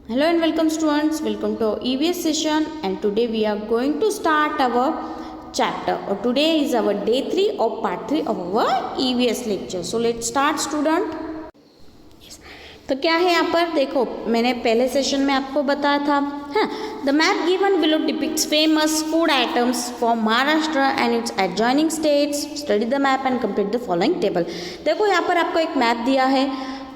Hello and welcome students, welcome to our EVS session, and today we are going to start our chapter, or today is our day 3 of part 3 of our EVS lecture. So let's start student. Yes. तो क्या है यहाँ पर देखो, मैंने पहले session में आपको बताया था, हाँ, the map given below depicts famous food items from Maharashtra and it's adjoining states. Study the map and complete the following table. देखो यहाँ पर आपको एक मैप दिया है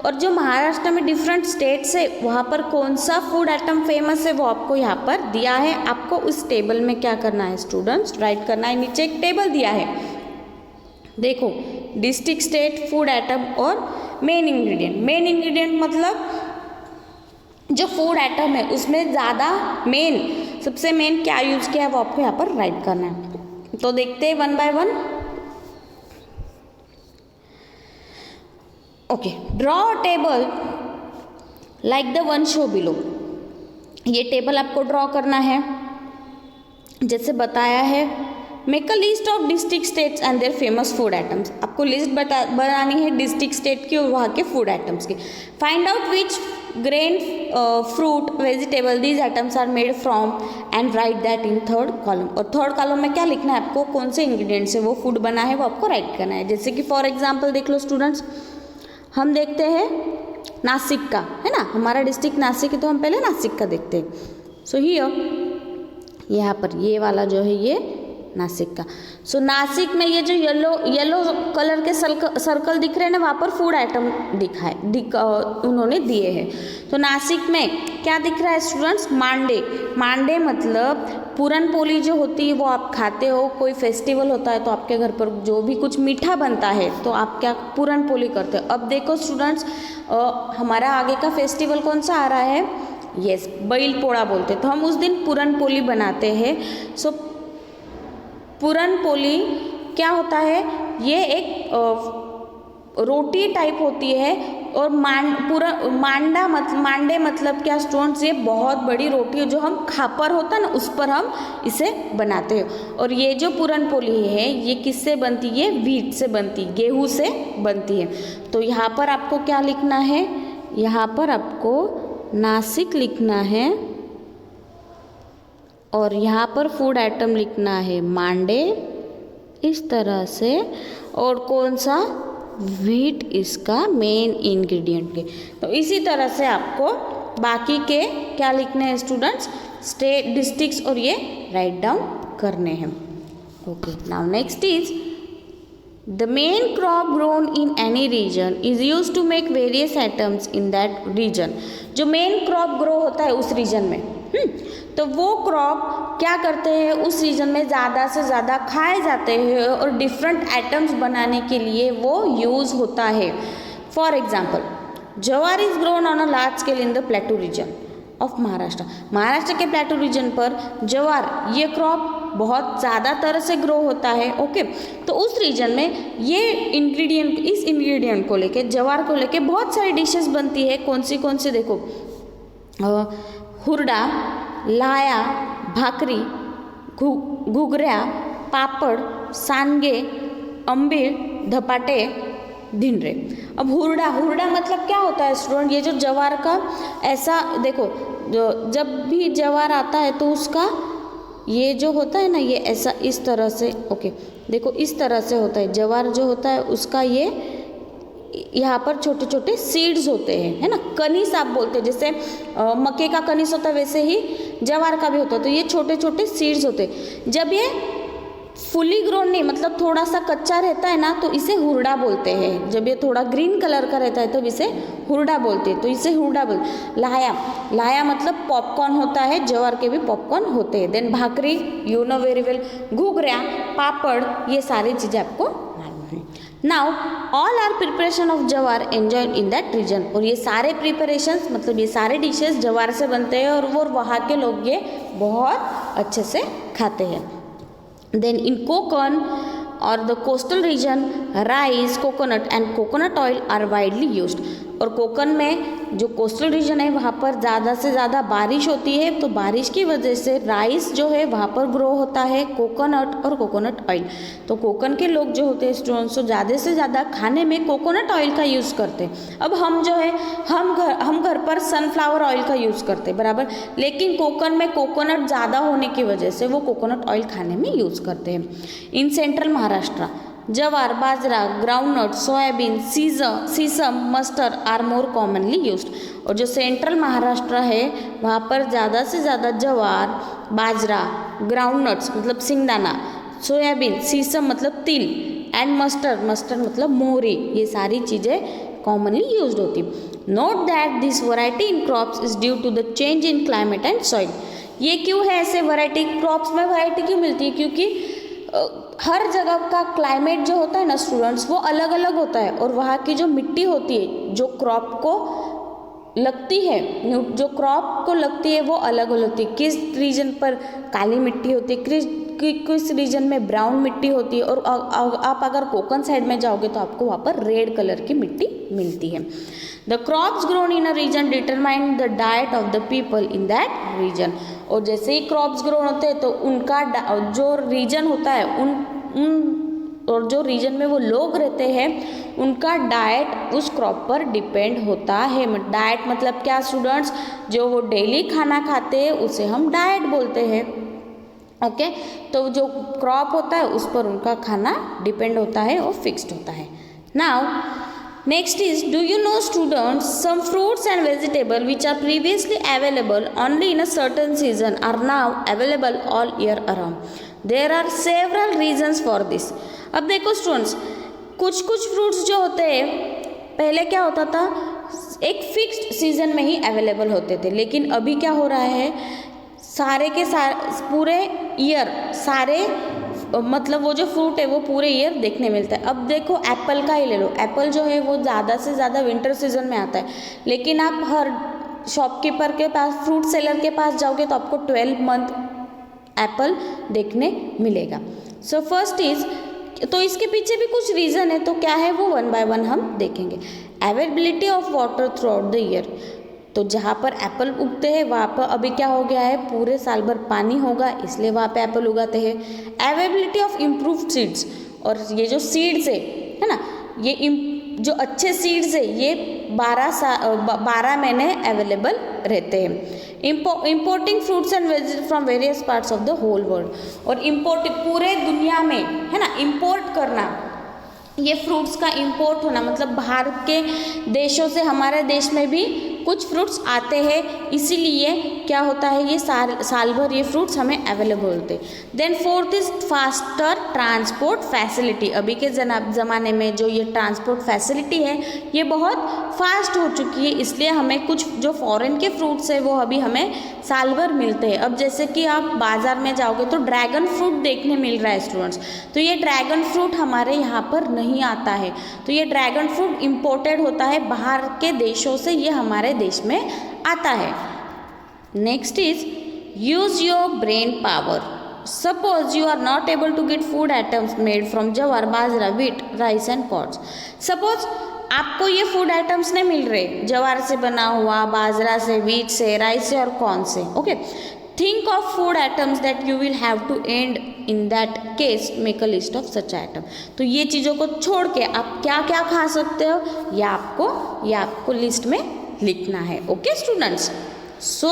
और जो महाराष्ट्र में डिफरेंट स्टेट्स है वहाँ पर कौन सा फूड आइटम फेमस है वो आपको यहाँ पर दिया है. आपको उस टेबल में क्या करना है स्टूडेंट्स, राइट करना है. नीचे एक टेबल दिया है, देखो डिस्ट्रिक्ट, स्टेट, फूड आइटम और मेन इंग्रेडिएंट. मेन इंग्रेडिएंट मतलब जो फूड आइटम है उसमें ज़्यादा मेन, सबसे मेन क्या यूज़ किया है वो आपको यहाँ पर राइट करना है. तो देखते हैं one by one. Okay, draw a table like the one show below. ये टेबल आपको ड्रॉ करना है जैसे बताया है. Make a list of district, states and their famous food items. आपको लिस्ट बनानी है डिस्ट्रिक्ट, स्टेट की और वहाँ के फूड आइटम्स की. Find out which grain, fruit, vegetable these items are made from and write that in third column. और third column में क्या लिखना है आपको, कौन से इंग्रेडिएंट्स से वो फूड बना है वो आपको राइट करना है. जैसे कि फॉर एग्जाम्पल देख लो स्टूडेंट्स, हम देखते हैं नासिक का, है ना, हमारा डिस्ट्रिक्ट नासिक है तो हम पहले नासिक का देखते हैं. सो हियर यहाँ पर ये वाला जो है ये नासिक का. सो नासिक में ये जो येलो कलर के सर्कल दिख रहे हैं ना, वहाँ पर फूड आइटम उन्होंने दिए हैं. तो नासिक में क्या दिख रहा है स्टूडेंट्स, मांडे. मांडे मतलब पूरन पोली जो होती है वो आप खाते हो, कोई फेस्टिवल होता है तो आपके घर पर जो भी कुछ मीठा बनता है तो आप क्या पूरन पोली करते हो. अब देखो स्टूडेंट्स, हमारा आगे का फेस्टिवल कौन सा आ रहा है, यस, बैल पोड़ा बोलते हैं, तो हम उस दिन पूरन पोली बनाते हैं. सो पूरन पोली क्या होता है, ये एक रोटी टाइप होती है. और मांडे मतलब क्या स्टूडेंट्स, ये बहुत बड़ी रोटी है जो हम खापर होता है ना उस पर हम इसे बनाते हैं. और ये जो पूरन पोली है ये किससे बनती है, व्हीट से बनती, गेहूँ से बनती है. तो यहाँ पर आपको क्या लिखना है, यहाँ पर आपको नासिक लिखना है और यहाँ पर फूड आइटम लिखना है मांडे, इस तरह से. और कौन सा, व्हीट इसका मेन इंग्रेडिएंट है. तो इसी तरह से आपको बाकी के क्या लिखने हैं स्टूडेंट्स, स्टेट, डिस्ट्रिक्ट्स और ये राइट डाउन करने हैं. Okay, now next is the main crop grown in any region is use to make various items in that region. जो मेन क्रॉप ग्रो होता है उस रीजन में, तो वो क्रॉप क्या करते हैं उस रीजन में ज़्यादा से ज़्यादा खाए जाते हैं और डिफरेंट आइटम्स बनाने के लिए वो यूज़ होता है. For example, jowar is grown on a large scale in the plateau region of Maharashtra. Maharashtra के प्लेटू रीजन पर जवार ये क्रॉप बहुत ज़्यादा तरह से ग्रो होता है. ओके, तो उस रीजन में ये इंग्रेडिएंट, इस इंग्रेडिएंट को लेके, जवार को लेके बहुत सारी डिशेस बनती है. कौन सी देखो, हुरडा, लाया, भाकरी, घुगऱ्या, पापड़, सांगे, आंबील, धपाटे, धिंडरे. अब हुरडा मतलब क्या होता है स्टूडेंट, ये जो जवार का ऐसा देखो, जब भी जवार आता है तो उसका ये जो होता है ना, ये ऐसा इस तरह से, ओके देखो इस तरह से होता है. जवार जो होता है उसका ये यहाँ पर छोटे छोटे सीड्स होते हैं, है ना, कनीस आप बोलते हैं. जैसे मक्के का कनीस होता है वैसे ही जवार का भी होता है. तो ये छोटे छोटे सीड्स होते हैं. जब ये फुली ग्रोन नहीं, मतलब थोड़ा सा कच्चा रहता है ना, तो इसे हुरडा बोलते हैं. जब ये थोड़ा ग्रीन कलर का रहता है तो इसे हुरडा बोलते हैं. तो इसे हुरडा बोलते. लाया मतलब पॉपकॉर्न होता है, जवार के भी पॉपकॉर्न होते हैं. Then bhakri, you know very well. घुघऱ्या, पापड़, ये सारी चीज़ें आपको मालूम है. Now all are preparation of jowar enjoyed in that region. और ये सारे प्रिपरेशंस मतलब ये सारे डिशेस जवार से बनते हैं और वो वहाँ के लोग ये बहुत अच्छे से खाते हैं. देन इन कोकन और the coastal region, rice, coconut and coconut oil are widely used. और कोकन में जो कोस्टल रीजन है वहाँ पर ज़्यादा से ज़्यादा बारिश होती है, तो बारिश की वजह से राइस जो है वहाँ पर ग्रो होता है, कोकोनट और कोकोनट ऑयल। तो कोकन के लोग जो होते हैं स्टूडेंट्स, तो ज़्यादा से ज़्यादा खाने में कोकोनट ऑयल का यूज़ करते हैं। अब हम जो है हम घर पर सनफ्लावर ऑयल का यूज़ करते हैं, बराबर, लेकिन कोकन में कोकोनट ज़्यादा होने की वजह से वो कोकोनट ऑयल खाने में यूज़ करते हैं। इन central Maharashtra jowar, bajra, groundnut, soybean, sesame, mustard are more commonly used. और जो सेंट्रल महाराष्ट्र है वहाँ पर ज़्यादा से ज़्यादा जवार, बाजरा, ग्राउंडनट्स मतलब सिंगदाना, सोयाबीन, सीसम मतलब तिल एंड मस्टर्ड मतलब मोहरी, ये सारी चीज़ें कॉमनली यूज्ड होती। Note that this variety in crops is due to the change in climate and soil. ये क्यों है ऐसे वैरायटी, क्रॉप्स में वैरायटी क्यों मिलती है? क्योंकि हर जगह का क्लाइमेट जो होता है ना स्टूडेंट्स, वो अलग अलग होता है, और वहाँ की जो मिट्टी होती है जो क्रॉप को लगती है वो अलग अलग होती है। किस रीजन पर काली मिट्टी होती है, किस रीजन में ब्राउन मिट्टी होती है, और आप अगर कोकन साइड में जाओगे तो आपको वहाँ पर रेड कलर की मिट्टी मिलती है। The crops grown in a region determine the diet of the people in that region. और जैसे ही क्रॉप्स ग्रो होते हैं तो उनका जो रीजन होता है और जो रीजन में वो लोग रहते हैं उनका डाइट उस क्रॉप पर डिपेंड होता है। डाइट मतलब क्या स्टूडेंट्स, जो वो डेली खाना खाते हैं उसे हम डाइट बोलते हैं। ओके, तो जो क्रॉप होता है उस पर उनका खाना डिपेंड होता है और फिक्स्ड होता है। Now next is, do you know students, some fruits and vegetables which are previously available only in a certain season are now available all year around. There are several reasons for this. अब देखो students, कुछ fruits जो होते हैं पहले क्या होता था, एक फिक्स्ड सीजन में ही अवेलेबल होते थे, लेकिन अभी क्या हो रहा है, सारे के सारे पूरे ईयर सारे मतलब वो जो फ्रूट है वो पूरे ईयर देखने मिलता है। अब देखो एप्पल का ही ले लो, एप्पल जो है वो ज़्यादा से ज़्यादा विंटर सीजन में आता है, लेकिन आप हर शॉपकीपर के पास, फ्रूट सेलर के पास जाओगे तो आपको 12 मंथ एप्पल देखने मिलेगा। सो फर्स्ट इज, तो इसके पीछे भी कुछ रीज़न है, तो क्या है वो वन बाय वन हम देखेंगे। Availability of water through out the year, तो जहाँ पर एप्पल उगते हैं वहाँ पर अभी क्या हो गया है, पूरे साल भर पानी होगा इसलिए वहाँ पे एप्पल उगाते हैं। अवेलेबिलिटी ऑफ इम्प्रूव्ड सीड्स, और ये जो सीड्स है ना, ये जो अच्छे सीड्स है ये 12 महीने अवेलेबल रहते हैं। Importing fruits and vegetables from various parts of the whole world, और इम्पोर्ट पूरे दुनिया में है ना, इम्पोर्ट करना, ये फ्रूट्स का इम्पोर्ट होना मतलब बाहर के देशों से हमारे देश में भी कुछ फ्रूट्स आते हैं, इसीलिए क्या होता है, ये साल भर ये फ्रूट्स हमें अवेलेबल होते हैं। Then fourth is faster transport facility. अभी के ज़माने में जो ये ट्रांसपोर्ट फैसिलिटी है ये बहुत फास्ट हो चुकी है, इसलिए हमें कुछ जो फॉरेन के फ्रूट्स है वो अभी हमें साल भर मिलते हैं। अब जैसे कि आप बाज़ार में जाओगे तो ड्रैगन फ्रूट देखने मिल रहा है स्टूडेंट्स, तो ये ड्रैगन फ्रूट हमारे यहाँ पर नहीं आता है, तो ये ड्रैगन फ्रूट इम्पोर्टेड होता है बाहर के देशों से, ये हमारे देश में आता है। Next is use your brain power. Suppose you are not able to get food items made from jowar, bajra, wheat, rice and corns. Suppose आपको ये फूड आइटम्स नहीं मिल रहे, जवार से बना हुआ, बाजरा से, व्हीट से, राइस से और कॉर्न से। Okay, think of food items that you will have to and in that case make a list of such item. तो ये चीज़ों को छोड़ के आप क्या क्या खा सकते हो ये आपको लिस्ट में लिखना है। ओके स्टूडेंट्स, सो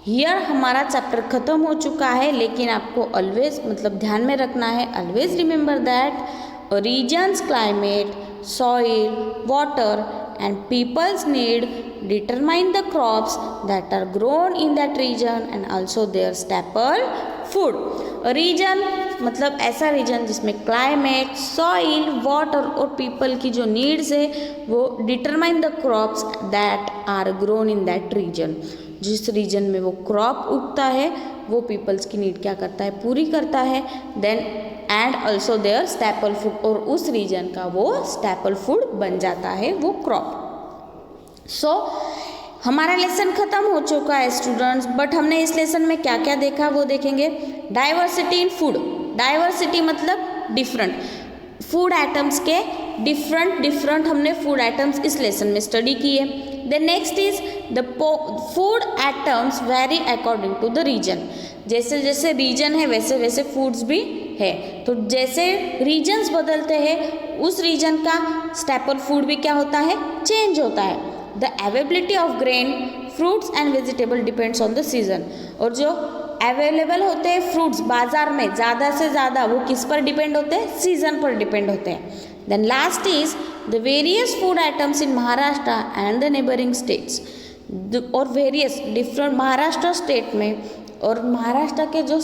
हियर हमारा चैप्टर ख़त्म हो चुका है, लेकिन आपको ऑलवेज मतलब ध्यान में रखना है, always remember that regions climate, soil, water and people's need determine the crops that are grown in that region and also their staple food. Region मतलब ऐसा रीजन जिसमें क्लाइमेट, सॉइल, वाटर और पीपल की जो नीड्स है वो determine the crops that are grown in that region. जिस region में वो क्रॉप उगता है वो पीपल्स की नीड क्या करता है, पूरी करता है। Then and also their staple food, और उस रीजन का वो स्टैपल फूड बन जाता है वो क्रॉप। सो हमारा लेसन ख़त्म हो चुका है स्टूडेंट्स, बट हमने इस लेसन में क्या क्या देखा वो देखेंगे। डाइवर्सिटी इन फूड, डाइवर्सिटी मतलब डिफरेंट फूड आइटम्स के डिफरेंट हमने फूड आइटम्स इस लेसन में स्टडी किए। The next is the food items vary according to the region. जैसे जैसे रीजन है वैसे वैसे फूड्स भी है, तो जैसे रीजन्स बदलते हैं उस रीजन का स्टेपल फूड भी क्या होता है, चेंज होता है। The availability of grain fruits and vegetable depends on the season. और जो अवेलेबल होते हैं फ्रूट्स बाजार में ज़्यादा से ज़्यादा वो किस पर डिपेंड होते हैं, सीजन पर डिपेंड होते हैं। Then last is the various food items in Maharashtra and the neighbouring states. और वेरियस डिफरेंट महाराष्ट्र स्टेट में और महाराष्ट्र के जो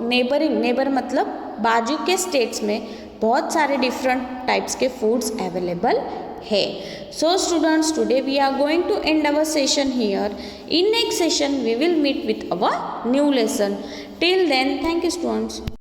नेबर मतलब बाजू के स्टेट्स में बहुत सारे डिफरेंट टाइप्स के फूड्स अवेलेबल है। So students, today we are going to end our session here. In next session we will meet with our new lesson. Till then, thank you students.